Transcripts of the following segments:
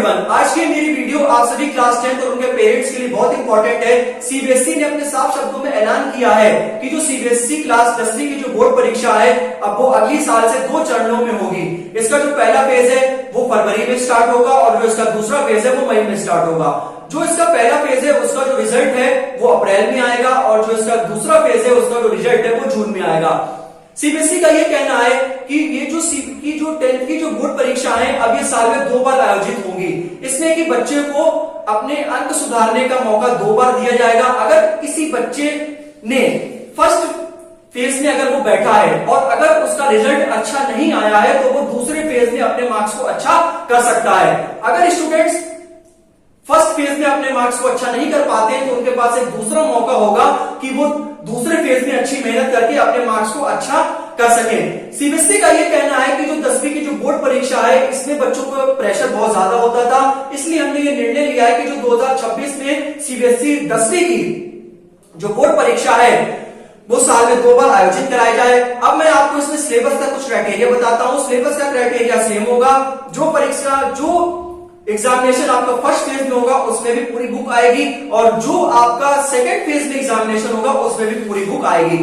Everyone, आज की मेरी वीडियो आप सभी क्लास 10 और उनके पेरेंट्स के लिए बहुत इंपॉर्टेंट है। सीबीएसई ने अपने साफ शब्दों में ऐलान किया है कि जो सीबीएसई क्लास 10वीं की जो बोर्ड परीक्षा है अब वो अगली साल से 2 चरणों में होगी। इसका जो पहला फेज है वो फरवरी में स्टार्ट होगा और जो इसका दूसरा फेज है वो मई में स्टार्ट होगा। जो इसका पहला फेज है उसका जो रिजल्ट है वो अप्रैल में आएगा और जो इसका दूसरा फेज है उसका जो रिजल्ट है वो जून में आएगा। सीबीएसई का ये कहना है कि ये जो 10th की जो बोर्ड परीक्षा है अब ये साल में 2 बार आयोजित होंगी। इसमें कि बच्चे को अपने अंक सुधारने का मौका 2 बार दिया जाएगा। अगर किसी बच्चे ने फर्स्ट फेज में अगर वो बैठा है और अगर उसका रिजल्ट अच्छा नहीं आया है तो वो दूसरे फेज में अपने मार्क्स को अच्छा कर सकता है। अगर स्टूडेंट्स फर्स्ट फेज में अपने मार्क्स को अच्छा नहीं कर पाते हैं तो उनके पास एक दूसरा मौका होगा कि वो दूसरे फेज में अच्छी मेहनत करके अपने मार्क्स को अच्छा कर सके। सीबीएसई का ये कहना है कि जो 10वीं की जो बोर्ड परीक्षा है इसमें बच्चों को प्रेशर बहुत ज्यादा होता था, इसलिए हमने ये निर्णय लिया है कि जो 2026 में सीबीएसई 10वीं की जो बोर्ड परीक्षा है वो साल में 2 बार आयोजित कराई जाए। अब मैं आपको इसमें सिलेबस का कुछ क्राइटेरिया बताता हूं। सिलेबस का क्राइटेरिया सेम होगा। जो परीक्षा जो एग्जामिनेशन आपका फर्स्ट फेज में होगा उसमें भी पूरी बुक आएगी और जो आपका सेकंड फेज में एग्जामिनेशन होगा उसमें भी पूरी बुक आएगी।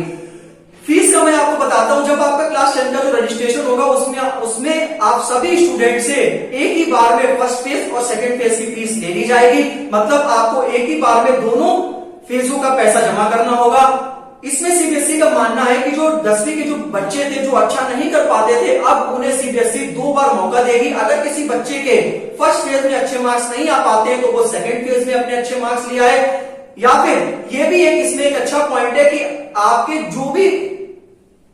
फीस का मैं आपको बताता हूं। जब आपका क्लास 10 का जो रजिस्ट्रेशन होगा उसमें आप सभी स्टूडेंट से एक ही बार में फर्स्ट फेज और सेकंड फेज की फीस ले ली जाएगी। मतलब आपको एक ही बार में दोनों फेजों का पैसा जमा करना होगा। इसमें सीबीएसई का मानना है कि जो 10वीं के जो बच्चे थे जो अच्छा नहीं कर पाते थे अब उन्हें सीबीएसई 2 बार मौका देगी। अगर किसी बच्चे के फर्स्ट फेज में अच्छे मार्क्स नहीं आ पाते हैं तो वो सेकंड फेज में अपने अच्छे मार्क्स ले आए। या फिर ये भी एक इसमें एक अच्छा पॉइंट है कि आपके जो भी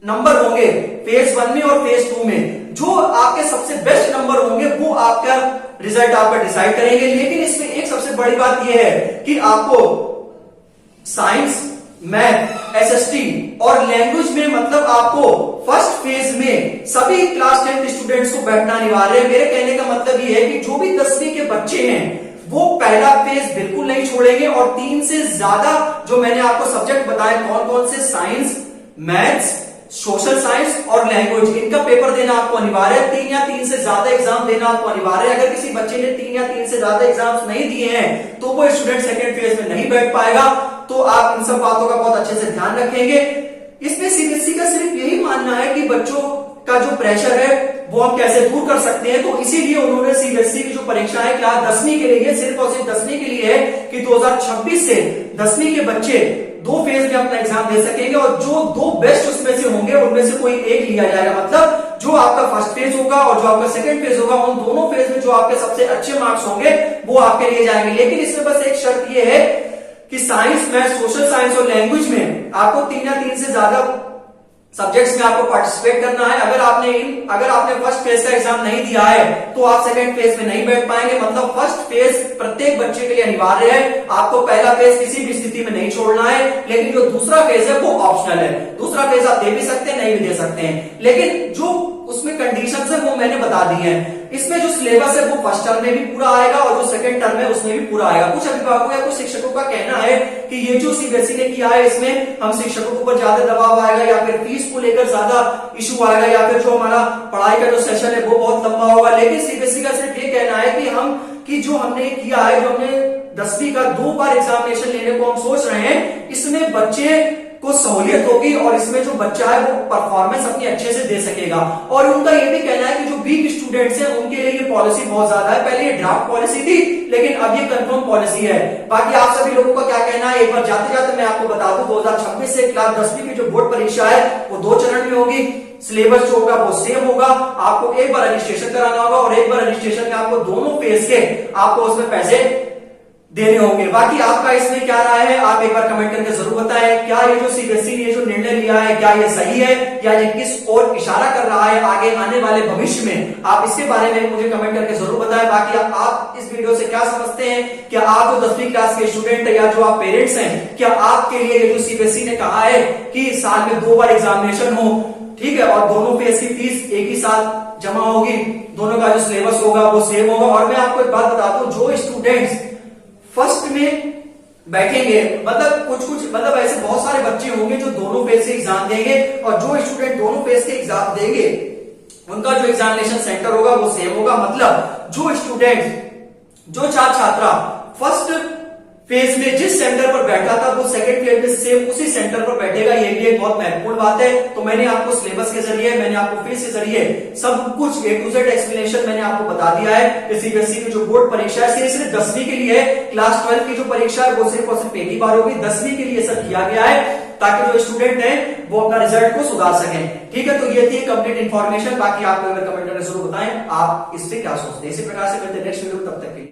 नंबर होंगे फेज 1 में और फेज 2 में जो आपके सबसे बेस्ट नंबर होंगे वो आपका रिजल्ट आपका डिसाइड करेंगे। लेकिन इसमें एक सबसे बड़ी बात यह है कि आपको साइंस, मैथ, एसएसटी और लैंग्वेज में मतलब आपको फर्स्ट फेज में सभी क्लास 10 स्टूडेंट्स को बैठना अनिवार्य है। मेरे कहने का मतलब ये है कि जो भी 10वीं के बच्चे हैं वो पहला फेज बिल्कुल नहीं छोड़ेंगे और 3 से ज्यादा जो मैंने आपको सब्जेक्ट बताए कौन कौन से साइंस, मैथ्स, सोशल साइंस और लैंग्वेज इनका पेपर देना आपको अनिवार्य है। 3 या 3 से ज्यादा एग्जाम देना आपको अनिवार्य है। अगर किसी बच्चे ने 3 या 3 से ज्यादा एग्जाम्स नहीं दिए हैं तो वो स्टूडेंट सेकंड फेज में नहीं बैठ पाएगा। तो आप इन सब बातों का बहुत अच्छे से ध्यान रखेंगे। इसमें सीबीएसई का सिर्फ यही मानना है कि बच्चों का जो प्रेशर है वो हम कैसे दूर कर सकते हैं। तो इसीलिए उन्होंने सीबीएसई की जो परीक्षा है क्लास 10वीं के लिए सिर्फ और सिर्फ 10वीं के लिए है कि 2026 से 10वीं के बच्चे 2 फेज में अपना एग्जाम दे सकेंगे और जो 2 बेस्ट उसमें से होंगे उनमें से कोई एक लिया जाएगा। मतलब जो आपका फर्स्ट फेज होगा और जो आपका सेकंड फेज होगा उन दोनों फेज में जो आपके सबसे अच्छे मार्क्स होंगे वो आपके लिए जाएंगे। लेकिन इसमें बस एक शर्त यह है कि साइंस, मैथ, सोशल साइंस और लैंग्वेज में आपको 3 या 3 से ज्यादा सब्जेक्ट्स में आपको पार्टिसिपेट करना है। अगर आपने फर्स्ट फेज का एग्जाम नहीं दिया है तो आप सेकंड फेज में नहीं बैठ पाएंगे। मतलब फर्स्ट फेज प्रत्येक बच्चे के लिए अनिवार्य है। आपको पहला फेज किसी भी स्थिति में नहीं छोड़ना है। लेकिन जो दूसरा फेज है वो ऑप्शनल है। दूसरा फेज आप दे भी सकते हैं, नहीं भी दे सकते हैं। लेकिन जो उसमें कंडीशंस है वो मैंने बता दी है। इसमें जो सिलेबस है वो फर्स्ट टर्म में भी पूरा आएगा और जो सेकंड टर्म है उसमें भी पूरा आएगा। कुछ अभिभावकों या कुछ शिक्षकों का कहना है कि ये जो सीबीएसई ने किया है इसमें हम शिक्षकों के ऊपर ज्यादा दबाव आएगा या फिर फीस को लेकर ज्यादा इशू आएगा या फिर जो हमारा पढ़ाई का जो सेशन है वो बहुत लंबा होगा। लेकिन सीबीएसई का सिर्फ ये कहना है कि जो हमने किया है, जो हमने 10वीं का 2 बार एग्जामिनेशन लेने को हम सोच रहे हैं इसमें बच्चे को सहूलियत होगी और इसमें जो बच्चा है वो परफॉर्मेंस अपनी अच्छे से दे सकेगा। और उनका ये भी कहना है कि जो वीक स्टूडेंट्स हैं उनके लिए ये पॉलिसी बहुत ज्यादा है। पहले ये ड्राफ्ट पॉलिसी थी लेकिन अब ये कंफर्म पॉलिसी है। बाकी आप सभी लोगों का क्या कहना है एक बार जाते जाते मैं आपको बता दूं। 2026 से क्लास 10वीं की जो बोर्ड परीक्षा है वो 2 चरण में होगी। सिलेबस जो होगा वो सेम होगा। आपको एक बार रजिस्ट्रेशन कराना होगा और एक बार रजिस्ट्रेशन में आपको दोनों फेज के आपको उसमें पैसे देने होंगे। बाकी आपका इसमें क्या राय है आप एक बार कमेंट करके जरूर बताएं। क्या ये जो सीबीएसई ने जो निर्णय लिया है क्या ये सही है या ये किस ओर इशारा कर रहा है आगे आने वाले भविष्य में, आप इसके बारे में मुझे कमेंट करके जरूर बताएं। बाकी आप इस वीडियो से क्या समझते हैं? क्या आप जो 10वीं क्लास के स्टूडेंट या जो आप पेरेंट्स हैं क्या आपके लिए ये जो सीबीएसई ने कहा है कि साल में 2 बार एग्जामिनेशन हो, ठीक है, और दोनों फेज की फीस एक ही साथ जमा होगी, दोनों का जो सिलेबस होगा वो सेम होगा। और मैं आपको एक बात बताता हूं, जो स्टूडेंट्स फर्स्ट में बैठेंगे मतलब ऐसे बहुत सारे बच्चे होंगे जो दोनों फेज से एग्जाम देंगे और जो स्टूडेंट दोनों फेज के एग्जाम देंगे उनका जो एग्जामिनेशन सेंटर होगा वो सेम होगा। मतलब जो स्टूडेंट जो छात्रा फर्स्ट फेज में जिस सेंटर पर बैठा था वो सेकंड फेज में सेम उसी सेंटर पर बैठेगा। ये भी एक बहुत महत्वपूर्ण बात है। तो मैंने आपको सिलेबस के जरिए, मैंने आपको फीस के जरिए सब कुछ A to Z एक्सप्लेनेशन मैंने आपको बता दिया है कि सीबीएसई की जो बोर्ड परीक्षा है सिर्फ 10वीं के लिए है। क्लास 12 की जो परीक्षा है वो सिर्फ और सिर्फ एक ही बार होगी। 10वीं के लिए सब किया गया है ताकि जो स्टूडेंट है वो अपना रिजल्ट को सुधार सकें। ठीक है, तो ये थी कंप्लीट इन्फॉर्मेशन। बाकी आप अगर कमेंट करके जरूर बताएं आप इससे क्या सोचते हैं। इसी प्रकार से मिलते हैं नेक्स्ट वीडियो, तब तक के लिए।